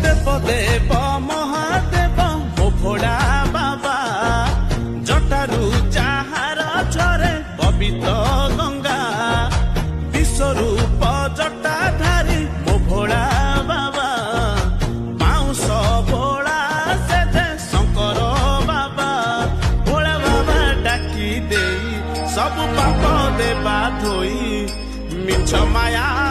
ଦେବ ଦେବ ମହାଦେବ ମୋ ଭୋଳା ବାବା ଜଟାରୁ ଯାହାର ଝରେ ପବିତ୍ର ଗଙ୍ଗା ବିଶ୍ୱରୂପ ଜଟାଧାରୀ ମୋ ଭୋଳା ବାବା ବାଉଁଶ ଭୋଳା ସେ ଯେ ଶଙ୍କର ବାବା ଭୋଳା ବାବା ଡାକି ଦେଇ ସବୁ ପାପ ଦେବା ଧୋଇ ମିଛ ମାୟା